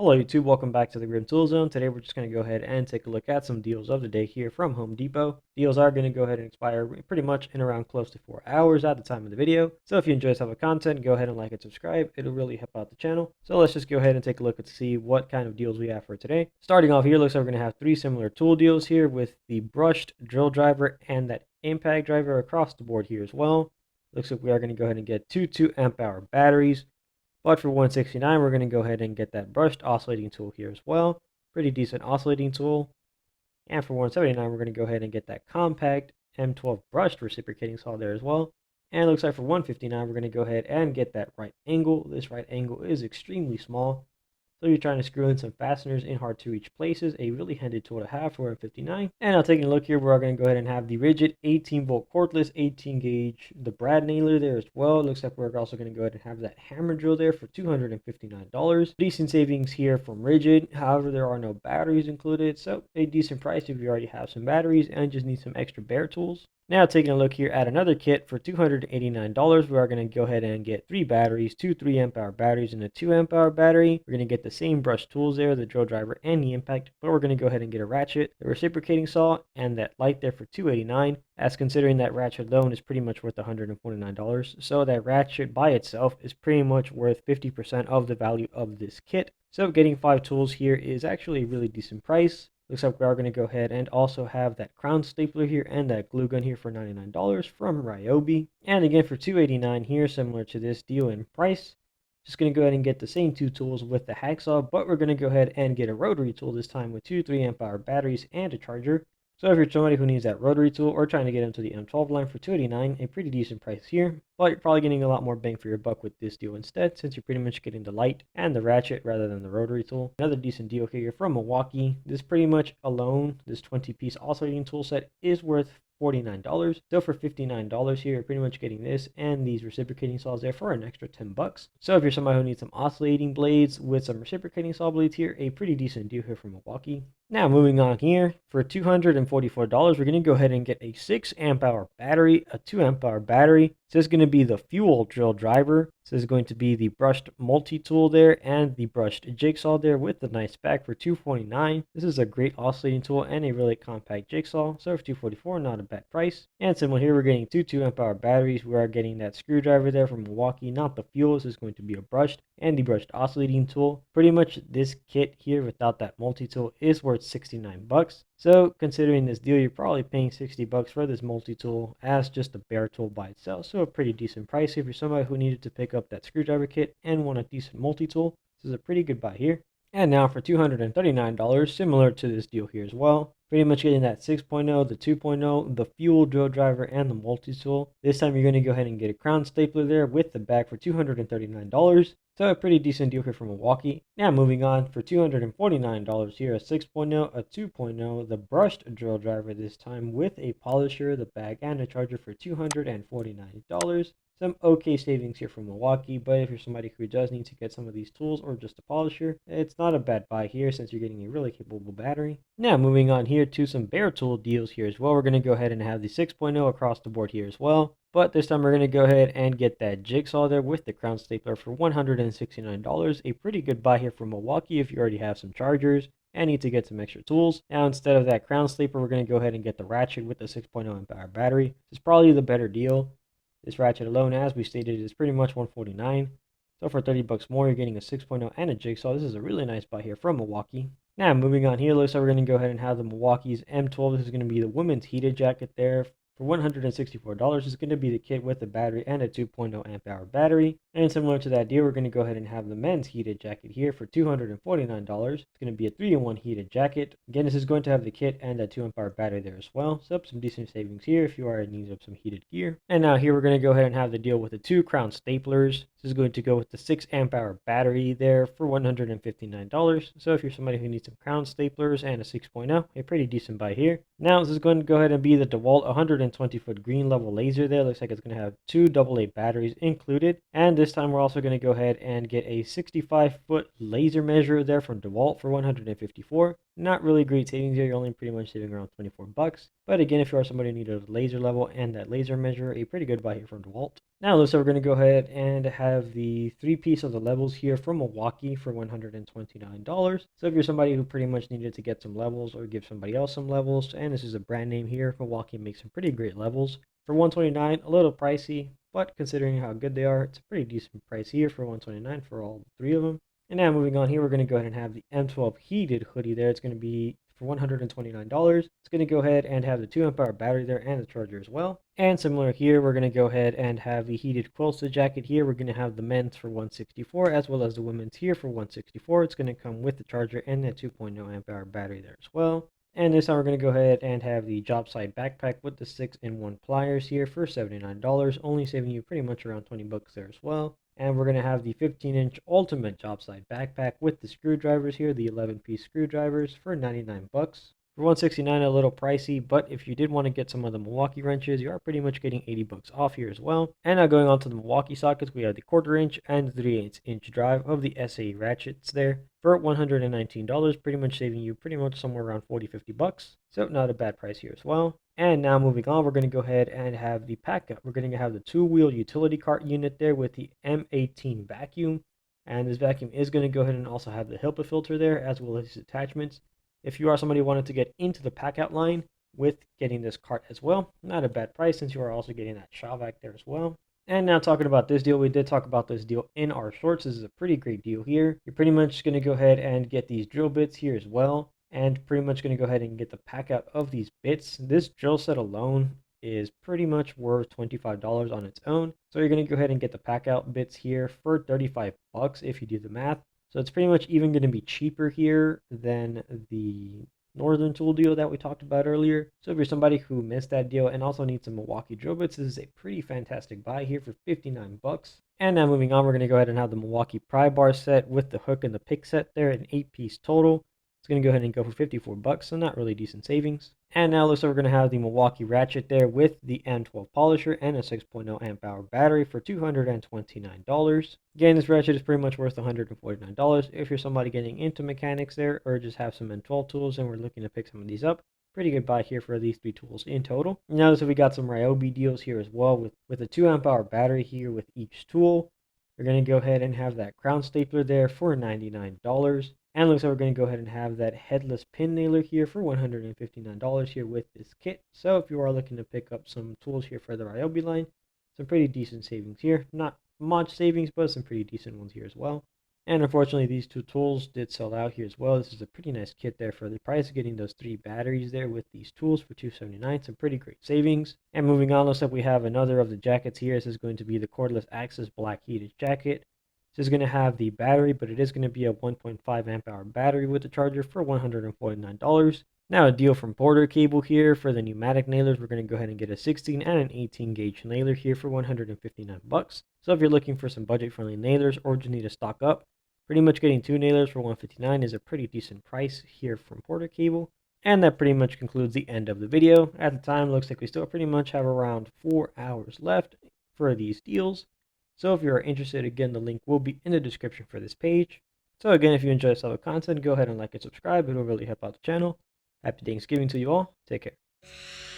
Hello YouTube, welcome back to the Grim Tool Zone. Today we're just going to go ahead and take a look at some deals of the day here from Home Depot. Deals are going to go ahead and expire pretty much in around close to 4 hours at the time of the video. So if you enjoy this type of content, go ahead and like and subscribe. It'll really help out the channel. So let's just go ahead and take a look and see what kind of deals we have for today. Starting off here, looks like we're going to have three similar tool deals here with the brushed drill driver and that impact driver across the board here as well. Looks like we are going to go ahead and get two 2 amp hour batteries. But for 169, we're going to go ahead and get that brushed oscillating tool here as well. Pretty decent oscillating tool. And for 179, we're going to go ahead and get that compact M12 brushed reciprocating saw there as well. And it looks like for 159, we're going to go ahead and get that right angle. This right angle is extremely small. So you're trying to screw in some fasteners in hard to reach places, a really handy tool to have for 159. And now taking a look here, we're going to go ahead and have the rigid 18 volt cordless 18 gauge, the brad nailer there as well. It looks like we're also going to go ahead and have that hammer drill there for $259. Decent savings here from rigid. However, there are no batteries included. So a decent price if you already have some batteries and just need some extra bare tools. Now taking a look here at another kit for $289, we are going to go ahead and get three batteries, two 3 amp hour batteries and a 2 amp hour battery. We're going to get the same brush tools there, the drill driver and the impact, but we're going to go ahead and get a ratchet, the reciprocating saw, and that light there for $289. As considering that ratchet alone is pretty much worth $149, so that ratchet by itself is pretty much worth 50% of the value of this kit. So getting 5 tools here is actually a really decent price. Looks like we are going to go ahead and also have that crown stapler here and that glue gun here for $99 from Ryobi. And again for $289 here, similar to this deal in price. Just going to go ahead and get the same 2 tools with the hacksaw, but we're going to go ahead and get a rotary tool this time with two 3 amp hour batteries and a charger. So if you're somebody who needs that rotary tool or trying to get into the M12 line for $289, a pretty decent price here. But you're probably getting a lot more bang for your buck with this deal instead, since you're pretty much getting the light and the ratchet rather than the rotary tool. Another decent deal here from Milwaukee. This pretty much alone, this 20-piece oscillating tool set is worth $49. So for $59 here, you're pretty much getting this and these reciprocating saws there for an extra $10. So if you're somebody who needs some oscillating blades with some reciprocating saw blades here, a pretty decent deal here from Milwaukee. Now moving on here, for $244, we're going to go ahead and get a 6 amp hour battery, a 2 amp hour battery. This is going to be the fuel drill driver. This is going to be the brushed multi-tool there and the brushed jigsaw there with the nice back for $249. This is a great oscillating tool and a really compact jigsaw. So for $244, not a bad price. And similar here, we're getting two 2 amp hour batteries. We are getting that screwdriver there from Milwaukee, not the fuel. This is going to be a brushed and the brushed oscillating tool. Pretty much this kit here without that multi-tool is worth $69. So considering this deal, you're probably paying $60 for this multi-tool as just a bare tool by itself. So a pretty decent price if you're somebody who needed to pick up that screwdriver kit and want a decent multi-tool. This is a pretty good buy here. And now for $239, similar to this deal here as well. Pretty much getting that 6.0, the 2.0, the fuel drill driver, and the multi-tool. This time you're going to go ahead and get a crown stapler there with the back for $239. So a pretty decent deal here from Milwaukee. Now moving on, for $249 here, a 6.0, a 2.0, the brushed drill driver this time with a polisher, the bag, and a charger for $249. Some okay savings here from Milwaukee, but if you're somebody who does need to get some of these tools or just a polisher, it's not a bad buy here since you're getting a really capable battery. Now moving on here to some bare tool deals here as well. We're going to go ahead and have the 6.0 across the board here as well. But this time we're going to go ahead and get that jigsaw there with the crown stapler for $169. A pretty good buy here from Milwaukee if you already have some chargers and need to get some extra tools. Now instead of that crown stapler, we're going to go ahead and get the ratchet with the 6.0 amp hour battery. This is probably the better deal. This ratchet alone, as we stated, is pretty much $149. So for $30 more, you're getting a 6.0 and a jigsaw. This is a really nice buy here from Milwaukee. Now moving on here, looks like we're going to go ahead and have the Milwaukee's M12. This is going to be the women's heated jacket there. For $164, is going to be the kit with the battery and a 2.0 amp hour battery. And similar to that deal, we're going to go ahead and have the men's heated jacket here for $249. It's going to be a 3-in-1 heated jacket. Again, this is going to have the kit and a 2 amp hour battery there as well. So some decent savings here if you are in need of some heated gear. And now here we're going to go ahead and have the deal with the 2 crown staplers. This is going to go with the 6 amp hour battery there for $159. So if you're somebody who needs some crown staplers and a 6.0, a pretty decent buy here. Now this is going to go ahead and be the DeWalt 120-foot green level laser there. Looks like it's going to have 2 AA batteries included. And this time we're also going to go ahead and get a 65-foot laser measure there from DeWalt for $154. Not really great savings here. You're only pretty much saving around 24 bucks. But again, if you are somebody who needs a laser level and that laser measure, a pretty good buy here from DeWalt. Now, looks like we're going to go ahead and have the 3-piece of the levels here from Milwaukee for $129. So if you're somebody who pretty much needed to get some levels or give somebody else some levels, and this is a brand name here, Milwaukee makes some pretty great levels. For $129, a little pricey, but considering how good they are, it's a pretty decent price here for $129 for all 3 of them. And now moving on here, we're going to go ahead and have the M12 heated hoodie there. It's going to be for $129. It's going to go ahead and have the 2 amp hour battery there and the charger as well. And similar here, we're going to go ahead and have the heated quilted jacket here. We're going to have the men's for $164 as well as the women's here for $164. It's going to come with the charger and that 2.0 amp hour battery there as well. And this time we're going to go ahead and have the job site backpack with the 6-in-1 pliers here for $79, only saving you pretty much around 20 bucks there as well. And we're going to have the 15-inch ultimate job site backpack with the screwdrivers here, the 11-piece screwdrivers for 99 bucks. For 169, a little pricey, but if you did want to get some of the Milwaukee wrenches, you are pretty much getting 80 bucks off here as well. And now going on to the Milwaukee sockets, we have the 1/4 inch and 3/8 inch drive of the SAE ratchets there for $119, pretty much saving you pretty much somewhere around 40-50 bucks. So not a bad price here as well. And now moving on, we're going to go ahead and have the pack up. We're going to have the 2-wheel utility cart unit there with the M18 vacuum. And this vacuum is going to go ahead and also have the HEPA filter there as well as attachments. If you are somebody who wanted to get into the pack out line with getting this cart as well, not a bad price since you are also getting that shaw vac there as well. And now talking about this deal, we did talk about this deal in our shorts. This is a pretty great deal here. You're pretty much going to go ahead and get these drill bits here as well. And pretty much going to go ahead and get the pack out of these bits. This drill set alone is pretty much worth $25 on its own. So you're going to go ahead and get the pack out bits here for 35 bucks if you do the math. So it's pretty much even going to be cheaper here than the Northern Tool deal that we talked about earlier. So if you're somebody who missed that deal and also needs some Milwaukee drill bits, this is a pretty fantastic buy here for 59 bucks. And now moving on, we're going to go ahead and have the Milwaukee pry bar set with the hook and the pick set there, an 8-piece total. It's going to go ahead and go for 54 bucks, so not really decent savings. And now looks like we're going to have the Milwaukee ratchet there with the M12 polisher and a 6.0 amp hour battery for $229. Again, this ratchet is pretty much worth $149. If you're somebody getting into mechanics there or just have some M12 tools and we're looking to pick some of these up, pretty good buy here for these 3 tools in total. Notice that we got some Ryobi deals here as well with a 2 amp hour battery here with each tool. We're going to go ahead and have that crown stapler there for $99. And looks like we're going to go ahead and have that headless pin nailer here for $159 here with this kit. So if you are looking to pick up some tools here for the Ryobi line, some pretty decent savings here. Not much savings, but some pretty decent ones here as well. And unfortunately, these 2 tools did sell out here as well. This is a pretty nice kit there for the price of getting those 3 batteries there with these tools for $279. Some pretty great savings. And moving on, looks like we have another of the jackets here. This is going to be the cordless access black heated jacket. This is going to have the battery, but it is going to be a 1.5 amp hour battery with the charger for $149. Now a deal from Porter Cable here for the pneumatic nailers. We're going to go ahead and get a 16 and an 18 gauge nailer here for 159 bucks. So if you're looking for some budget friendly nailers or just need to stock up, pretty much getting 2 nailers for $159 is a pretty decent price here from Porter Cable. And that pretty much concludes the end of the video. At the time, looks like we still pretty much have around 4 hours left for these deals. So if you're interested, again, the link will be in the description for this page. So again, if you enjoy this type of content, go ahead and like and subscribe. It will really help out the channel. Happy Thanksgiving to you all. Take care.